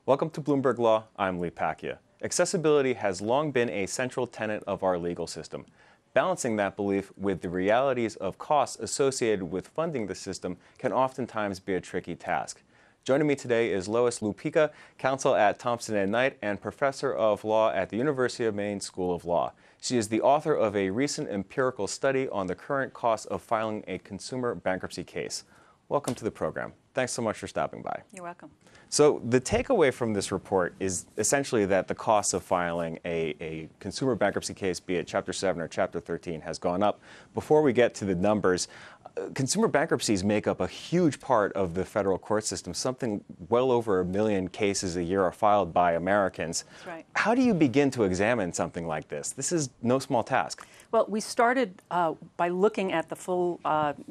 Welcome to Bloomberg Law. I'm Pacchia. Accessibility has long been a central tenet of our legal system. Balancing that belief with the realities of costs associated with funding the system can oftentimes be a tricky task. Joining me today is Lois Lupica, counsel at Thompson Knight and professor of law at the University of Maine School of Law. She is the author of a recent empirical study on the current cost of filing a consumer bankruptcy case. Welcome to the program. Thanks so much for stopping by. You're welcome. So the takeaway from this report is essentially that the cost of filing a consumer bankruptcy case, be it Chapter 7 or Chapter 13, has gone up. Before we get to the numbers, consumer bankruptcies make up a huge part of the federal court system. Something well over 1 million cases a year are filed by Americans. That's right. How do you begin to examine something like this? This is no small task. Well, we started by looking at the full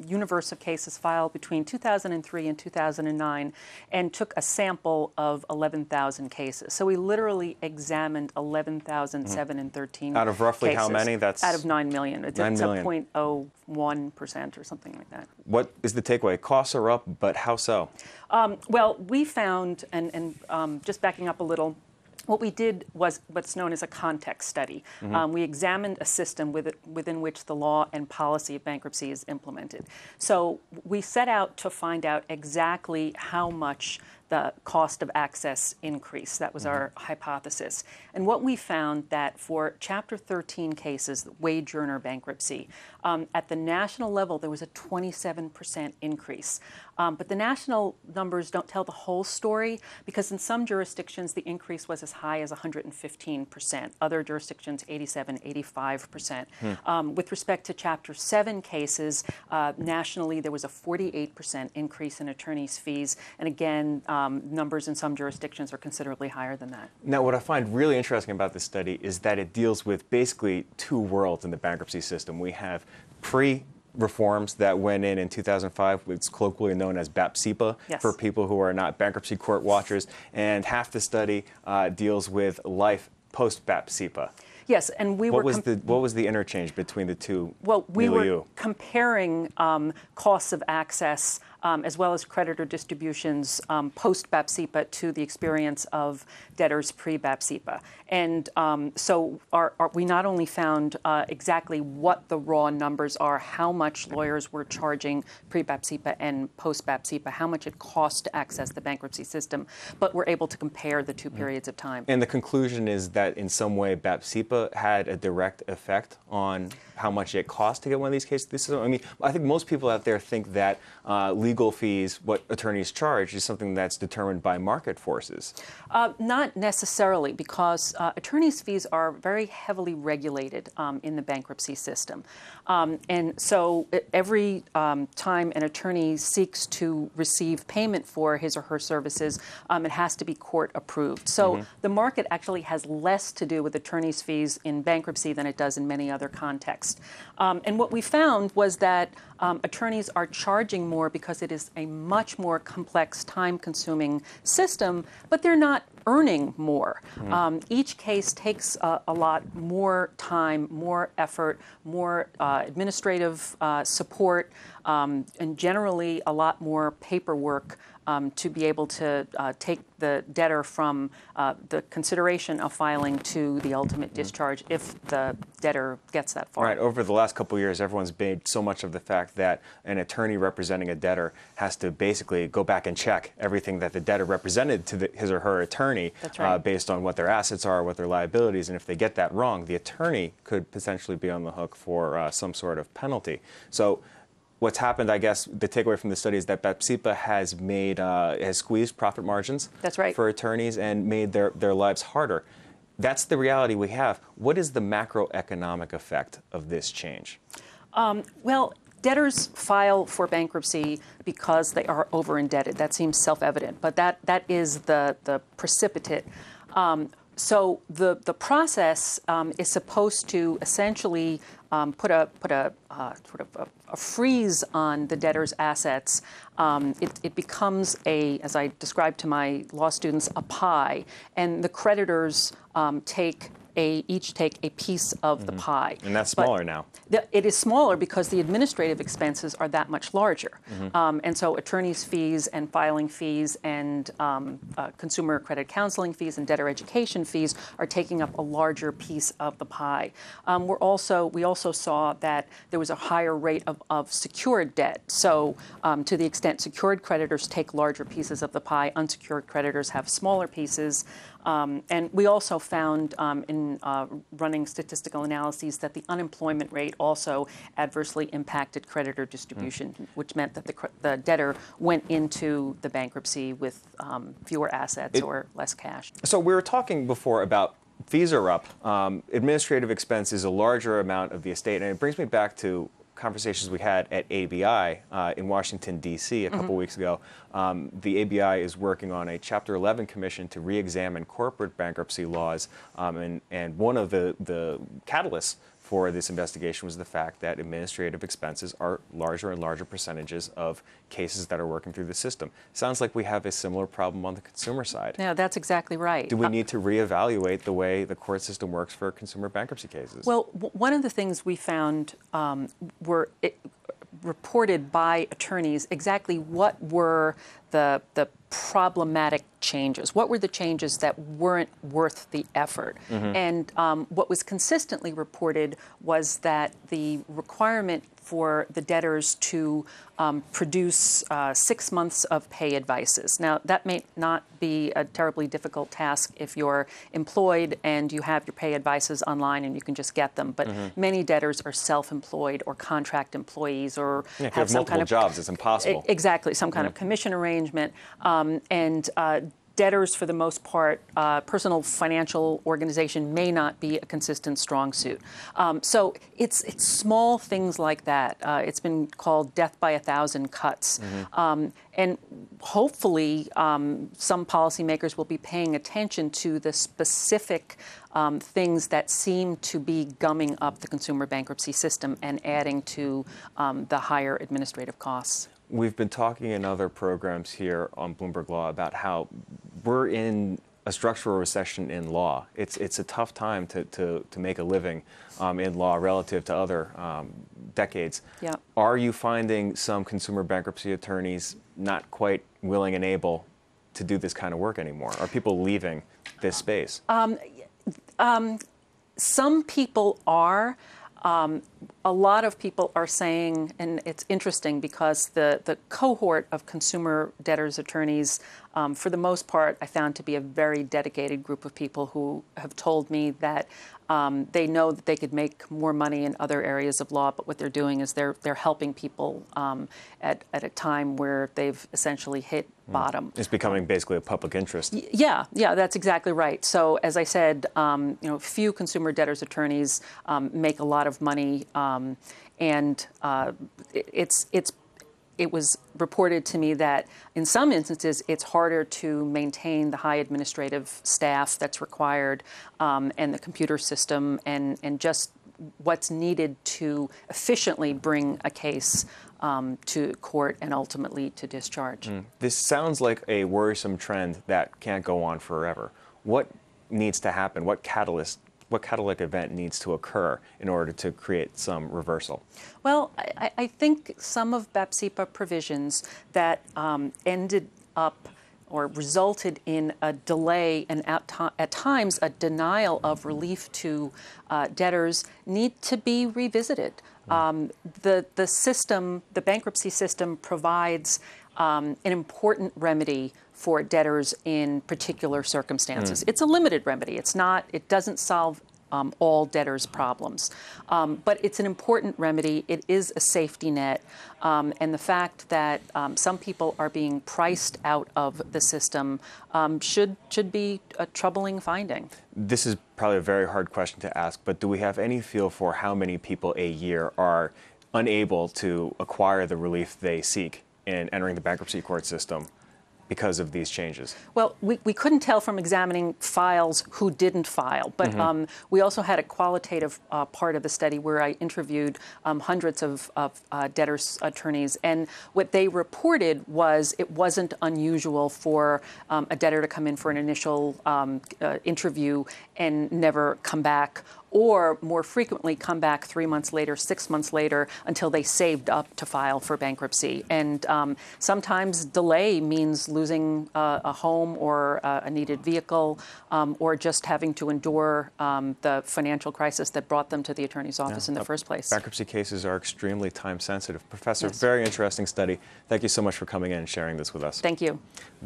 universe of cases filed between 2003 and 2009 and took a sample of 11,000 cases. So we literally examined 11,007 and 13 Out of roughly cases. how many? That's out of 9 million. It's 9 a million. 0.01% or something like that. What is the takeaway? Costs are up, but how so? Well, we found, and just backing up a little, what we did was what's known as a context study. We examined a system within which the law and policy of bankruptcy is implemented. So we set out to find out exactly how much the cost of access increased. That was our hypothesis. And what we found that for Chapter 13 cases, wage earner bankruptcy, at the national level, there was a 27% increase. But the national numbers don't tell the whole story because in some jurisdictions, the increase was as high as 115%. Other jurisdictions, 87, 85%. With respect to Chapter 7 cases, nationally, there was a 48% increase in attorney's fees. And again, numbers in some jurisdictions are considerably higher than that. Now, what I find really interesting about this study is that it deals with basically two worlds in the bankruptcy system. We have pre-reforms that went in 2005, it's colloquially known as BAPCPA, Yes. for people who are not bankruptcy court watchers, and half the study deals with life post-BAPCPA. Yes, and what was the interchange between the two? Well, we milieu? were comparing costs of access as well as creditor distributions post-BAPCPA to the experience of debtors pre-BAPCPA. And so we not only found exactly what the raw numbers are, how much lawyers were charging pre-BAPCPA and post-BAPCPA, how much it costs to access the bankruptcy system, but we're able to compare the two periods of time. And the conclusion is that in some way BAPCPA had a direct effect on how much it costs to get one of these cases. I mean, I think most people out there think that legal fees, what attorneys charge, is something that's determined by market forces. Not necessarily, because attorneys' fees are very heavily regulated in the bankruptcy system. And so every time an attorney seeks to receive payment for his or her services, it has to be court approved. So the market actually has less to do with attorneys' fees in bankruptcy than it does in many other contexts. And what we found was that attorneys are charging more because it is a much more complex, time-consuming system, but they're not earning more. Each case takes a lot more time, more effort, more administrative support, and generally a lot more paperwork to be able to take the debtor from the consideration of filing to the ultimate discharge if the debtor gets that far. Right. Over the last couple of years, everyone's made so much of the fact that an attorney representing a debtor has to basically go back and check everything that the debtor represented to his or her attorney. That's right. Based on what their assets are, what their liabilities, and if they get that wrong, the attorney could potentially be on the hook for some sort of penalty. So what's happened, I guess, the takeaway from the study is that BAPCPA has squeezed profit margins. That's right. For attorneys and made their lives harder. That's the reality we have. What is the macroeconomic effect of this change? Well, debtors file for bankruptcy because they are over-indebted. That seems self-evident, but that is the precipitate. So the process is supposed to essentially put a sort of a freeze on the debtor's assets, it becomes as I described to my law students, a pie, and the creditors each take a piece of the pie. And that's smaller now. It is smaller because the administrative expenses are that much larger. And so attorneys' fees and filing fees and consumer credit counseling fees and debtor education fees are taking up a larger piece of the pie. We also saw that there was a higher rate of secured debt. So to the extent secured creditors take larger pieces of the pie, unsecured creditors have smaller pieces. And we also found in running statistical analyses that the unemployment rate also adversely impacted creditor distribution, which meant that the debtor went into the bankruptcy with fewer assets or less cash. So we were talking before about fees are up. Administrative expense is a larger amount of the estate, and it brings me back to conversations we had at ABI in Washington, D.C. a couple weeks ago. The ABI is working on a Chapter 11 commission to re-examine corporate bankruptcy laws, and one of the catalysts for this investigation was the fact that administrative expenses are larger and larger percentages of cases that are working through the system. Sounds like we have a similar problem on the consumer side. Yeah, that's exactly right. Do we need to reevaluate the way the court system works for consumer bankruptcy cases? Well, one of the things we found were reported by attorneys exactly what were the problematic changes. What were the changes that weren't worth the effort? And what was consistently reported was that the requirement for the debtors to produce 6 months of pay advices. Now, that may not be a terribly difficult task if you're employed and you have your pay advices online and you can just get them. But many debtors are self-employed or contract employees or have some kind of jobs. It's impossible. Exactly, some kind of commission arrangement. Debtors, for the most part, personal financial organization may not be a consistent strong suit. So it's small things like that. It's been called death by 1,000 cuts. And hopefully some policymakers will be paying attention to the specific things that seem to be gumming up the consumer bankruptcy system and adding to the higher administrative costs. We've been talking in other programs here on Bloomberg Law about how we're in a structural recession in law. It's a tough time to make a living in law relative to other decades. Yeah. Are you finding some consumer bankruptcy attorneys not quite willing and able to do this kind of work anymore? Are people leaving this space? Some people are. A lot of people are saying, and it's interesting because the cohort of consumer debtors attorneys, for the most part, I found to be a very dedicated group of people who have told me that they know that they could make more money in other areas of law, but what they're doing is they're helping people at a time where they've essentially hit bottom. It's becoming basically a public interest. Yeah, that's exactly right. So as I said, few consumer debtors attorneys make a lot of money, and it was reported to me that in some instances it's harder to maintain the high administrative staff that's required and the computer system and just what's needed to efficiently bring a case to court and ultimately to discharge. This sounds like a worrisome trend that can't go on forever. What needs to happen? What catalytic event needs to occur in order to create some reversal? Well, I think some of BAPCPA provisions that ended up or resulted in a delay and at times a denial of relief to debtors need to be revisited. The system, the bankruptcy system, provides an important remedy for debtors in particular circumstances. It's a limited remedy. It doesn't solve all debtors' problems. But it's an important remedy. It is a safety net. And the fact that some people are being priced out of the system should be a troubling finding. This is probably a very hard question to ask, but do we have any feel for how many people a year are unable to acquire the relief they seek in entering the bankruptcy court system because of these changes? Well, we couldn't tell from examining files who didn't file, but we also had a qualitative part of the study where I interviewed hundreds of debtors' attorneys, and what they reported was it wasn't unusual for a debtor to come in for an initial interview and never come back, or more frequently come back 3 months later, 6 months later, until they saved up to file for bankruptcy. And sometimes delay means losing a home or a needed vehicle, or just having to endure the financial crisis that brought them to the attorney's office in the first place. Bankruptcy cases are extremely time sensitive. Professor, Yes. very interesting study. Thank you so much for coming in and sharing this with us. Thank you.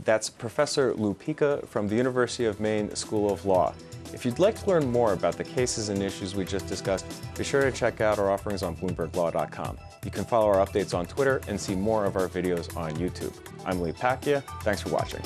That's Professor Lupica from the University of Maine School of Law. If you'd like to learn more about the cases and issues we just discussed, be sure to check out our offerings on BloombergLaw.com. You can follow our updates on Twitter and see more of our videos on YouTube. I'm Pacchia. Thanks for watching.